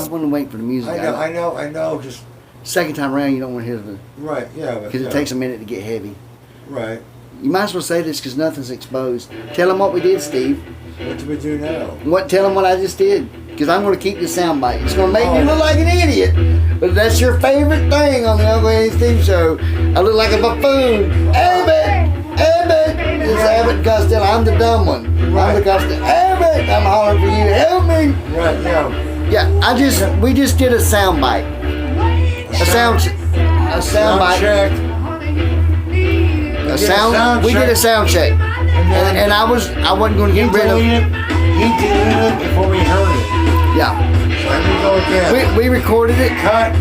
I wasn't waiting for the music. I know. Just second time around, you don't want to hear the right, yeah. because it takes a minute to get heavy. Right. You might as well say this because nothing's exposed. Tell them what we did, Steve. What do we do now? Tell them what I just did. Because I'm going to keep the sound bite. It's going to make me look like an idiot. But that's your favorite thing on the Uncle Eddie Steve Show. I look like a buffoon. Abbott! It's Abbott and Costello. I'm the dumb one. Right. I'm the Costello. Abbott! I'm hollering for you. Help me! Right, yeah. Yeah, we just did a sound bite. A sound bite. Check. We did a sound check. And I wasn't going to get rid of it. He deleted it before we heard it. Yeah. So let me go again. We recorded it. Cut.